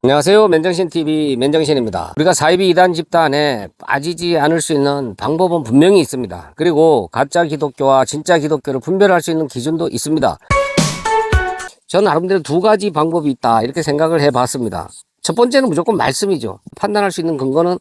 안녕하세요. 맨정신TV 맨정신입니다. 우리가 사이비 이단 집단에 빠지지 않을 수 있는 방법은 분명히 있습니다. 그리고 가짜 기독교와 진짜 기독교를 분별할 수 있는 기준도 있습니다. 저는 나름대로 두 가지 방법이 있다 이렇게 생각을 해봤습니다. 첫 번째는 무조건 말씀이죠. 판단할 수 있는 근거는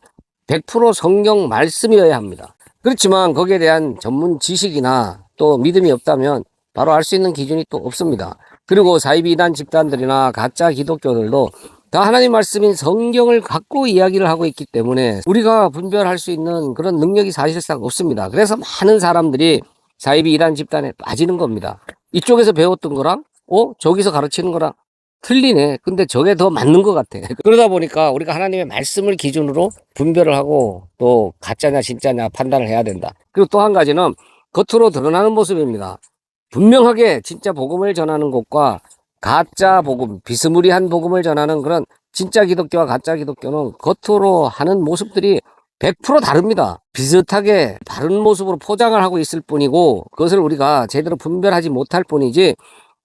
100% 성경 말씀이어야 합니다. 그렇지만 거기에 대한 전문 지식이나 또 믿음이 없다면 바로 알 수 있는 기준이 또 없습니다. 그리고 사이비 이단 집단들이나 가짜 기독교들도 다 하나님 말씀인 성경을 갖고 이야기를 하고 있기 때문에 우리가 분별할 수 있는 그런 능력이 사실상 없습니다. 그래서 많은 사람들이 사이비 이단 집단에 빠지는 겁니다. 이쪽에서 배웠던 거랑 저기서 가르치는 거랑 틀리네. 근데 저게 더 맞는 것 같아. 그러다 보니까 우리가 하나님의 말씀을 기준으로 분별을 하고 또 가짜냐 진짜냐 판단을 해야 된다. 그리고 또 한 가지는 겉으로 드러나는 모습입니다. 분명하게 진짜 복음을 전하는 곳과 가짜 복음, 비스무리한 복음을 전하는 그런 진짜 기독교와 가짜 기독교는 겉으로 하는 모습들이 100% 다릅니다. 비슷하게 다른 모습으로 포장을 하고 있을 뿐이고 그것을 우리가 제대로 분별하지 못할 뿐이지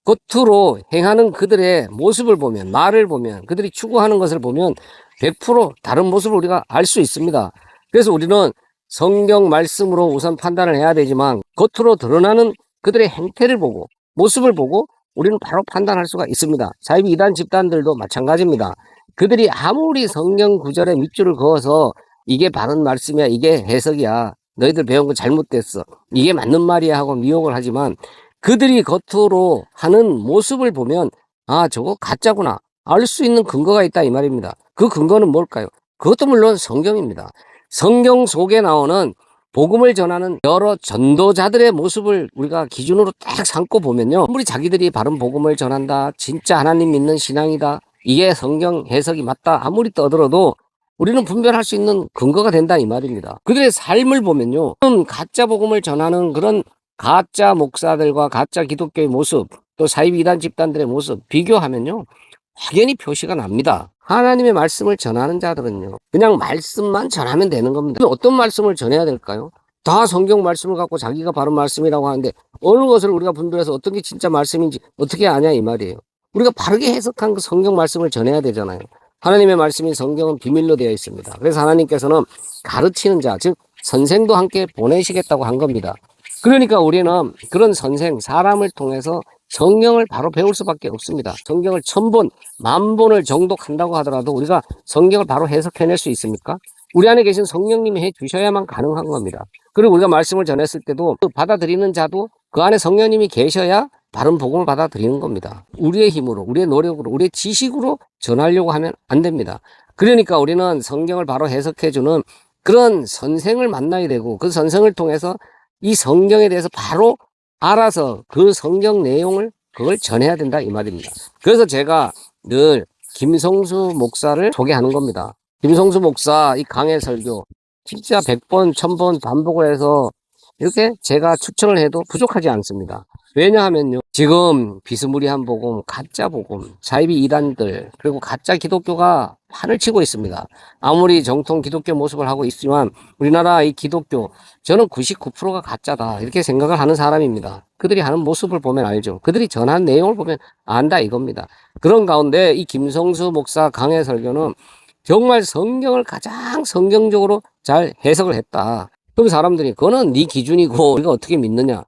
겉으로 행하는 그들의 모습을 보면, 말을 보면, 그들이 추구하는 것을 보면 100% 다른 모습을 우리가 알 수 있습니다. 그래서 우리는 성경 말씀으로 우선 판단을 해야 되지만 겉으로 드러나는 그들의 행태를 보고 모습을 보고 우리는 바로 판단할 수가 있습니다. 사이비 이단 집단들도 마찬가지입니다. 그들이 아무리 성경 구절에 밑줄을 그어서 이게 바른 말씀이야, 이게 해석이야, 너희들 배운 거 잘못됐어, 이게 맞는 말이야 하고 미혹을 하지만 그들이 겉으로 하는 모습을 보면 아, 저거 가짜구나 알 수 있는 근거가 있다 이 말입니다. 그 근거는 뭘까요? 그것도 물론 성경입니다. 성경 속에 나오는 복음을 전하는 여러 전도자들의 모습을 우리가 기준으로 딱 삼고 보면요, 아무리 자기들이 바른 복음을 전한다, 진짜 하나님 믿는 신앙이다, 이게 성경 해석이 맞다 아무리 떠들어도 우리는 분별할 수 있는 근거가 된다 이 말입니다. 그들의 삶을 보면요, 가짜 복음을 전하는 그런 가짜 목사들과 가짜 기독교의 모습, 또 사이비 이단 집단들의 모습 비교하면요, 확연히 표시가 납니다. 하나님의 말씀을 전하는 자들은요, 그냥 말씀만 전하면 되는 겁니다. 어떤 말씀을 전해야 될까요? 다 성경 말씀을 갖고 자기가 바른 말씀이라고 하는데 어느 것을 우리가 분별해서 어떤 게 진짜 말씀인지 어떻게 아냐 이 말이에요. 우리가 바르게 해석한 그 성경 말씀을 전해야 되잖아요. 하나님의 말씀인 성경은 비밀로 되어 있습니다. 그래서 하나님께서는 가르치는 자, 즉 선생도 함께 보내시겠다고 한 겁니다. 그러니까 우리는 그런 선생, 사람을 통해서 성경을 바로 배울 수밖에 없습니다. 성경을 1000번, 10,000번을 정독한다고 하더라도 우리가 성경을 바로 해석해낼 수 있습니까? 우리 안에 계신 성령님이 해주셔야만 가능한 겁니다. 그리고 우리가 말씀을 전했을 때도 그 받아들이는 자도 그 안에 성령님이 계셔야 바른 복음을 받아들이는 겁니다. 우리의 힘으로, 우리의 노력으로, 우리의 지식으로 전하려고 하면 안 됩니다. 그러니까 우리는 성경을 바로 해석해주는 그런 선생을 만나야 되고 그 선생을 통해서 이 성경에 대해서 바로 알아서 그 성경 내용을 그걸 전해야 된다 이 말입니다. 그래서 제가 늘 김성수 목사를 소개하는 겁니다. 김성수 목사 이 강해 설교 진짜 100번, 1000번 반복을 해서 이렇게 제가 추천을 해도 부족하지 않습니다. 왜냐하면요, 지금 비스무리한 복음, 가짜 복음, 사이비 이단들, 그리고 가짜 기독교가 판을 치고 있습니다. 아무리 정통 기독교 모습을 하고 있지만 우리나라 이 기독교, 저는 99%가 가짜다 이렇게 생각을 하는 사람입니다. 그들이 하는 모습을 보면 알죠. 그들이 전한 내용을 보면 안다 이겁니다. 그런 가운데 이 김성수 목사 강해 설교는 정말 성경을 가장 성경적으로 잘 해석을 했다. 그럼 사람들이 그거는 네 기준이고 우리가 어떻게 믿느냐,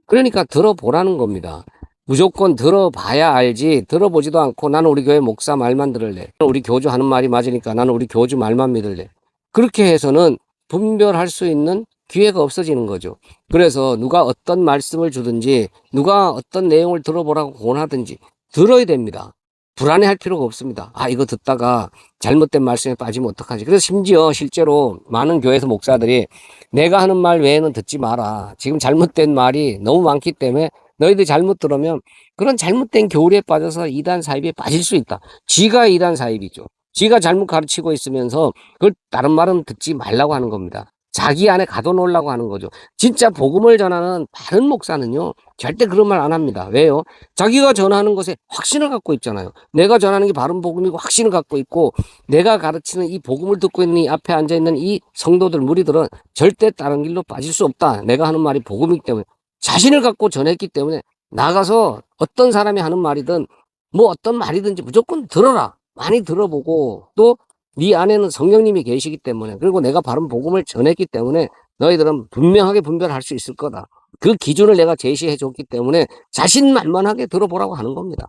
그러니까 들어보라는 겁니다. 무조건 들어봐야 알지 들어보지도 않고 나는 우리 교회 목사 말만 들을래, 우리 교주 하는 말이 맞으니까 나는 우리 교주 말만 믿을래, 그렇게 해서는 분별할 수 있는 기회가 없어지는 거죠. 그래서 누가 어떤 말씀을 주든지 누가 어떤 내용을 들어보라고 권하든지 들어야 됩니다. 불안해할 필요가 없습니다. 아, 이거 듣다가 잘못된 말씀에 빠지면 어떡하지. 그래서 심지어 실제로 많은 교회에서 목사들이 내가 하는 말 외에는 듣지 마라, 지금 잘못된 말이 너무 많기 때문에 너희들 잘못 들으면 그런 잘못된 교리에 빠져서 이단 사입에 빠질 수 있다. 지가 이단 사입이죠. 지가 잘못 가르치고 있으면서 그걸 다른 말은 듣지 말라고 하는 겁니다. 자기 안에 가둬놓으려고 하는 거죠. 진짜 복음을 전하는 바른 목사는요, 절대 그런 말 안 합니다. 왜요? 자기가 전하는 것에 확신을 갖고 있잖아요. 내가 전하는 게 바른 복음이고 확신을 갖고 있고 내가 가르치는 이 복음을 듣고 있는 이 앞에 앉아있는 이 성도들, 무리들은 절대 다른 길로 빠질 수 없다. 내가 하는 말이 복음이기 때문에 자신을 갖고 전했기 때문에 나가서 어떤 사람이 하는 말이든 뭐 어떤 말이든지 무조건 들어라. 많이 들어보고 또 네 안에는 성령님이 계시기 때문에 그리고 내가 바른 복음을 전했기 때문에 너희들은 분명하게 분별할 수 있을 거다. 그 기준을 내가 제시해 줬기 때문에 자신만만하게 들어보라고 하는 겁니다.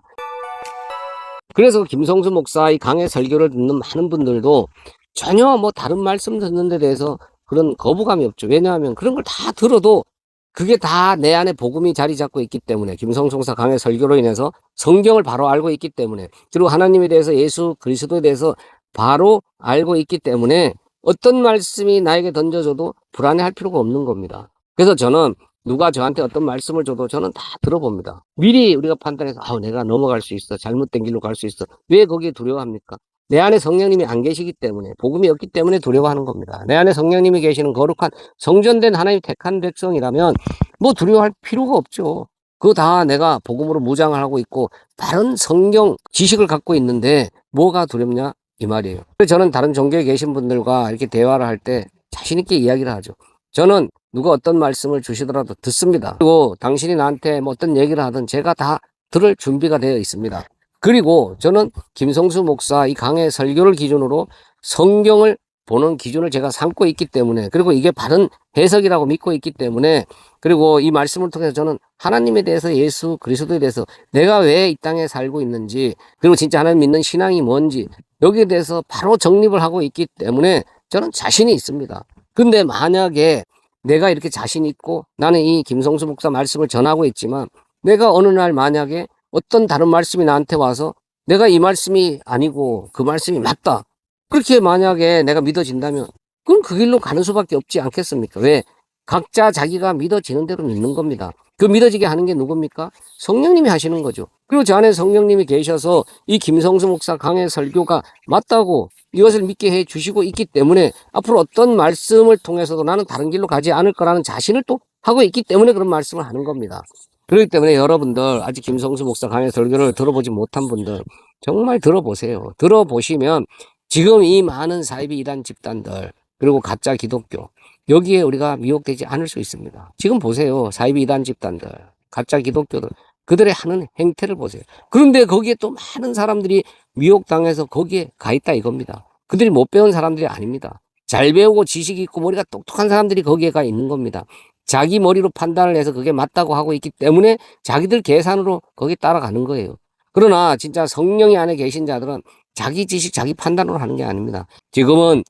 그래서 김성수 목사의 강의 설교를 듣는 많은 분들도 전혀 뭐 다른 말씀 듣는 데 대해서 그런 거부감이 없죠. 왜냐하면 그런 걸 다 들어도 그게 다 내 안에 복음이 자리 잡고 있기 때문에 김성수 목사 강의 설교로 인해서 성경을 바로 알고 있기 때문에 그리고 하나님에 대해서 예수 그리스도에 대해서 바로 알고 있기 때문에 어떤 말씀이 나에게 던져줘도 불안해할 필요가 없는 겁니다. 그래서 저는 누가 저한테 어떤 말씀을 줘도 저는 다 들어봅니다. 미리 우리가 판단해서 내가 넘어갈 수 있어. 잘못된 길로 갈 수 있어. 왜 거기에 두려워합니까? 내 안에 성령님이 안 계시기 때문에 복음이 없기 때문에 두려워하는 겁니다. 내 안에 성령님이 계시는 거룩한 성전된 하나님 택한 백성이라면 뭐 두려워할 필요가 없죠. 그거 다 내가 복음으로 무장을 하고 있고 바른 성경 지식을 갖고 있는데 뭐가 두렵냐 이 말이에요. 그래서 저는 다른 종교에 계신 분들과 이렇게 대화를 할 때 자신 있게 이야기를 하죠. 저는 누가 어떤 말씀을 주시더라도 듣습니다. 그리고 당신이 나한테 뭐 어떤 얘기를 하든 제가 다 들을 준비가 되어 있습니다. 그리고 저는 김성수 목사 이 강의 설교를 기준으로 성경을 보는 기준을 제가 삼고 있기 때문에 그리고 이게 바른 해석이라고 믿고 있기 때문에 그리고 이 말씀을 통해서 저는 하나님에 대해서 예수 그리스도에 대해서 내가 왜 이 땅에 살고 있는지 그리고 진짜 하나님 믿는 신앙이 뭔지 여기에 대해서 바로 정립을 하고 있기 때문에 저는 자신이 있습니다. 근데 만약에 내가 이렇게 자신 있고 나는 이 김성수 목사 말씀을 전하고 있지만 내가 어느 날 만약에 어떤 다른 말씀이 나한테 와서 내가 이 말씀이 아니고 그 말씀이 맞다. 그렇게 만약에 내가 믿어진다면 그럼 그 길로 가는 수밖에 없지 않겠습니까? 왜? 각자 자기가 믿어지는 대로 믿는 겁니다. 그 믿어지게 하는 게 누굽니까? 성령님이 하시는 거죠. 그리고 저 안에 성령님이 계셔서 이 김성수 목사 강의 설교가 맞다고 이것을 믿게 해 주시고 있기 때문에 앞으로 어떤 말씀을 통해서도 나는 다른 길로 가지 않을 거라는 자신을 또 하고 있기 때문에 그런 말씀을 하는 겁니다. 그렇기 때문에 여러분들 아직 김성수 목사 강의 설교를 들어보지 못한 분들 정말 들어보세요. 들어보시면 지금 이 많은 사이비 이단 집단들 그리고 가짜 기독교 여기에 우리가 미혹되지 않을 수 있습니다. 지금 보세요. 사이비 이단 집단들 가짜 기독교들 그들의 하는 행태를 보세요. 그런데 거기에 또 많은 사람들이 미혹당해서 거기에 가 있다 이겁니다. 그들이 못 배운 사람들이 아닙니다. 잘 배우고 지식이 있고 머리가 똑똑한 사람들이 거기에 가 있는 겁니다. 자기 머리로 판단을 해서 그게 맞다고 하고 있기 때문에 자기들 계산으로 거기 따라가는 거예요. 그러나 진짜 성령이 안에 계신 자들은 자기 지식, 자기 판단으로 하는 게 아닙니다. 지금은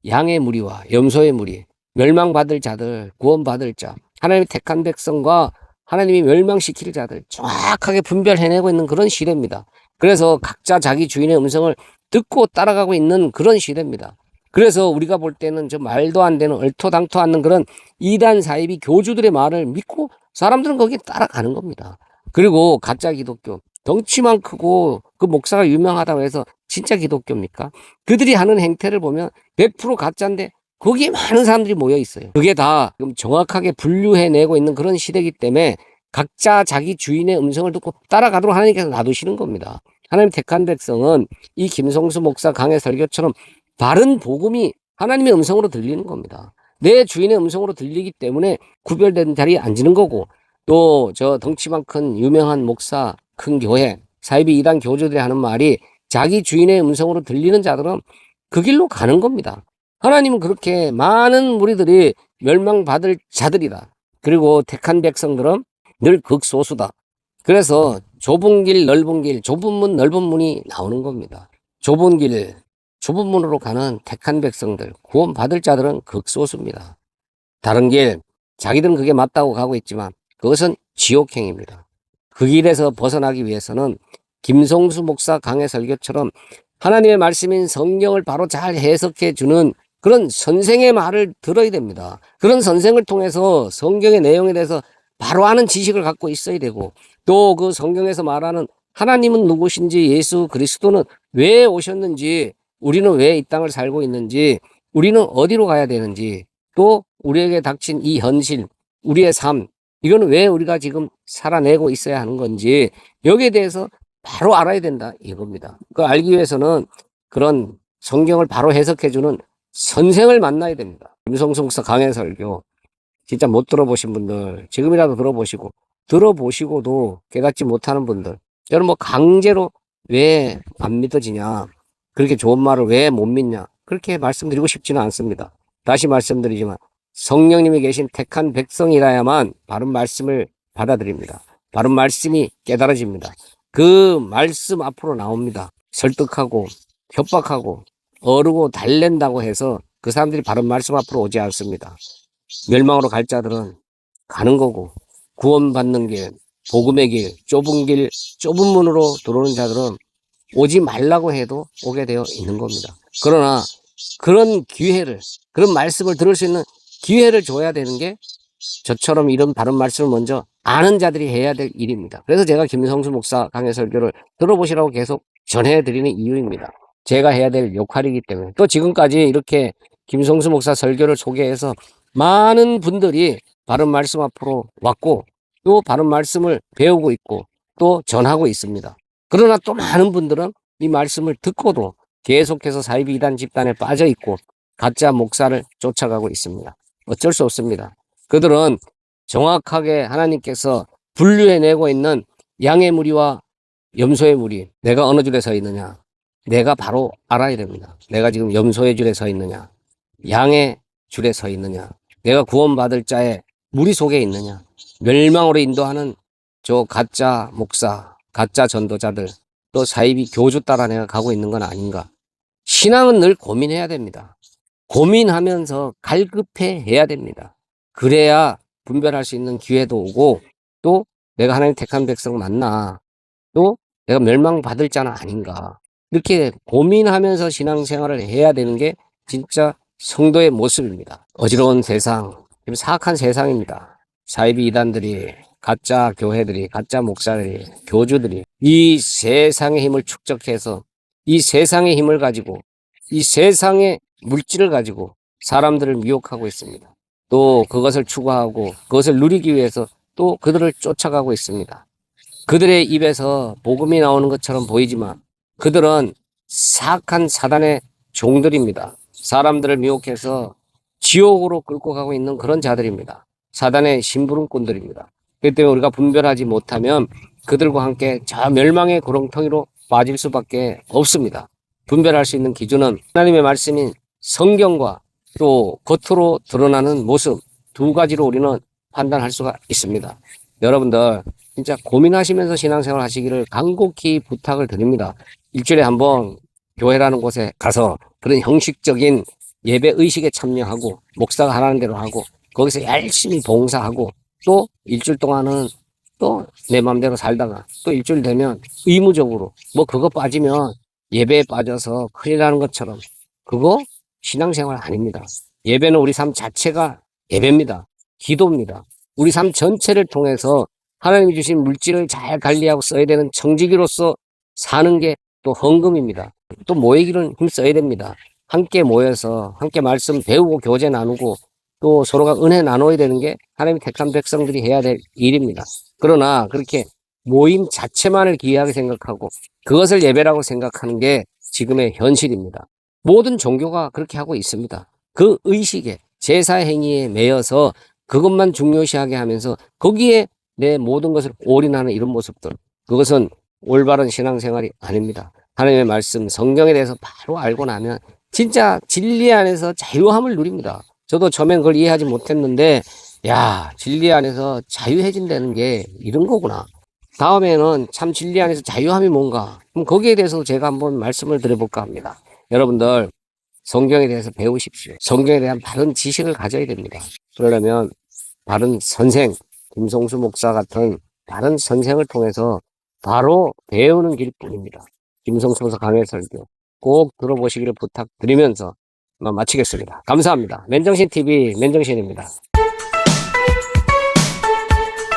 양의 무리와 염소의 무리, 멸망받을 자들, 구원받을 자, 하나님의 택한 백성과 하나님이 멸망시킬 자들 정확하게 분별해내고 있는 그런 시대입니다. 그래서 각자 자기 주인의 음성을 듣고 따라가고 있는 그런 시대입니다. 그래서 우리가 볼 때는 저 말도 안 되는 얼토당토 않는 그런 이단 사이비 교주들의 말을 믿고 사람들은 거기에 따라가는 겁니다. 그리고 가짜 기독교 덩치만 크고 그 목사가 유명하다고 해서 진짜 기독교입니까? 그들이 하는 행태를 보면 100% 가짜인데 거기에 많은 사람들이 모여 있어요. 그게 다 정확하게 분류해내고 있는 그런 시대이기 때문에 각자 자기 주인의 음성을 듣고 따라가도록 하나님께서 놔두시는 겁니다. 하나님 택한 백성은 이 김성수 목사 강의 설교처럼 바른 복음이 하나님의 음성으로 들리는 겁니다. 내 주인의 음성으로 들리기 때문에 구별된 자리에 앉는 거고 또 저 덩치만 큰 유명한 목사 큰 교회 사이비 이단 교주들이 하는 말이 자기 주인의 음성으로 들리는 자들은 그 길로 가는 겁니다. 하나님은 그렇게 많은 무리들이 멸망받을 자들이다. 그리고 택한 백성들은 늘 극소수다. 그래서 좁은 길, 넓은 길, 좁은 문, 넓은 문이 나오는 겁니다. 좁은 길, 좁은 문으로 가는 택한 백성들, 구원받을 자들은 극소수입니다. 다른 길, 자기들은 그게 맞다고 가고 있지만 그것은 지옥행입니다. 그 길에서 벗어나기 위해서는 김성수 목사 강의 설교처럼 하나님의 말씀인 성경을 바로 잘 해석해 주는 그런 선생의 말을 들어야 됩니다. 그런 선생을 통해서 성경의 내용에 대해서 바로 아는 지식을 갖고 있어야 되고 또 그 성경에서 말하는 하나님은 누구신지 예수 그리스도는 왜 오셨는지 우리는 왜 이 땅을 살고 있는지 우리는 어디로 가야 되는지 또 우리에게 닥친 이 현실 우리의 삶 이거는 왜 우리가 지금 살아내고 있어야 하는 건지 여기에 대해서 바로 알아야 된다 이겁니다. 그 알기 위해서는 그런 성경을 바로 해석해주는 선생을 만나야 됩니다. 김성수 목사 강해 설교 진짜 못 들어보신 분들 지금이라도 들어보시고 들어보시고도 깨닫지 못하는 분들 여러분 뭐 강제로 왜 안 믿어지냐 그렇게 좋은 말을 왜 못 믿냐? 그렇게 말씀드리고 싶지는 않습니다. 다시 말씀드리지만 성령님이 계신 택한 백성이라야만 바른 말씀을 받아들입니다. 바른 말씀이 깨달아집니다. 그 말씀 앞으로 나옵니다. 설득하고 협박하고 어르고 달랜다고 해서 그 사람들이 바른 말씀 앞으로 오지 않습니다. 멸망으로 갈 자들은 가는 거고, 구원받는 길, 복음의 길, 좁은 문으로 들어오는 자들은 오지 말라고 해도 오게 되어 있는 겁니다. 그러나 그런 기회를, 그런 말씀을 들을 수 있는 기회를 줘야 되는 게 저처럼 이런 바른 말씀을 먼저 아는 자들이 해야 될 일입니다. 그래서 제가 김성수 목사 강해 설교를 들어보시라고 계속 전해드리는 이유입니다. 제가 해야 될 역할이기 때문에. 또 지금까지 이렇게 김성수 목사 설교를 소개해서 많은 분들이 바른 말씀 앞으로 왔고, 또 바른 말씀을 배우고 있고 또 전하고 있습니다. 그러나 또 많은 분들은 이 말씀을 듣고도 계속해서 사이비 이단 집단에 빠져 있고 가짜 목사를 쫓아가고 있습니다. 어쩔 수 없습니다. 그들은 정확하게 하나님께서 분류해내고 있는 양의 무리와 염소의 무리, 내가 어느 줄에 서 있느냐, 내가 바로 알아야 됩니다. 내가 지금 염소의 줄에 서 있느냐, 양의 줄에 서 있느냐, 내가 구원받을 자의 무리 속에 있느냐, 멸망으로 인도하는 저 가짜 목사, 가짜 전도자들, 또 사이비 교주 따라 내가 가고 있는 건 아닌가. 신앙은 늘 고민해야 됩니다. 고민하면서 갈급해야 됩니다. 그래야 분별할 수 있는 기회도 오고, 또 내가 하나님 택한 백성 맞나, 또 내가 멸망받을 자는 아닌가. 이렇게 고민하면서 신앙생활을 해야 되는 게 진짜 성도의 모습입니다. 어지러운 세상, 사악한 세상입니다. 사이비 이단들이, 가짜 교회들이, 가짜 목사들이, 교주들이 이 세상의 힘을 축적해서 이 세상의 힘을 가지고 이 세상의 물질을 가지고 사람들을 미혹하고 있습니다. 또 그것을 추구하고 그것을 누리기 위해서 또 그들을 쫓아가고 있습니다. 그들의 입에서 복음이 나오는 것처럼 보이지만 그들은 사악한 사단의 종들입니다. 사람들을 미혹해서 지옥으로 끌고 가고 있는 그런 자들입니다. 사단의 심부름꾼들입니다. 그렇기 때문에 우리가 분별하지 못하면 그들과 함께 저 멸망의 구렁텅이로 빠질 수밖에 없습니다. 분별할 수 있는 기준은 하나님의 말씀인 성경과 또 겉으로 드러나는 모습 두 가지로 우리는 판단할 수가 있습니다. 여러분들 진짜 고민하시면서 신앙생활 하시기를 간곡히 부탁을 드립니다. 일주일에 한번 교회라는 곳에 가서 그런 형식적인 예배 의식에 참여하고 목사가 하라는 대로 하고 거기서 열심히 봉사하고 또 일주일 동안은 또 내 마음대로 살다가 또 일주일 되면 의무적으로 뭐 그거 빠지면 예배에 빠져서 큰일 나는 것처럼 그거 신앙생활 아닙니다. 예배는 우리 삶 자체가 예배입니다. 기도입니다. 우리 삶 전체를 통해서 하나님이 주신 물질을 잘 관리하고 써야 되는 청지기로서 사는 게 또 헌금입니다. 또 모이기는 힘써야 됩니다. 함께 모여서 함께 말씀 배우고 교제 나누고 또 서로가 은혜 나눠야 되는 게 하나님이 택한 백성들이 해야 될 일입니다. 그러나 그렇게 모임 자체만을 기이하게 생각하고 그것을 예배라고 생각하는 게 지금의 현실입니다. 모든 종교가 그렇게 하고 있습니다. 그 의식에 제사 행위에 매여서 그것만 중요시하게 하면서 거기에 내 모든 것을 올인하는 이런 모습들, 그것은 올바른 신앙생활이 아닙니다. 하나님의 말씀 성경에 대해서 바로 알고 나면 진짜 진리 안에서 자유함을 누립니다. 저도 처음엔 그걸 이해하지 못했는데 야, 진리 안에서 자유해진다는 게 이런 거구나. 다음에는 참 진리 안에서 자유함이 뭔가, 그럼 거기에 대해서 제가 한번 말씀을 드려볼까 합니다. 여러분들 성경에 대해서 배우십시오. 성경에 대한 바른 지식을 가져야 됩니다. 그러려면 바른 선생, 김성수 목사 같은 바른 선생을 통해서 바로 배우는 길뿐입니다. 김성수 목사 강해 설교 꼭 들어보시기를 부탁드리면서 마치겠습니다. 감사합니다. 맨정신TV 맨정신입니다.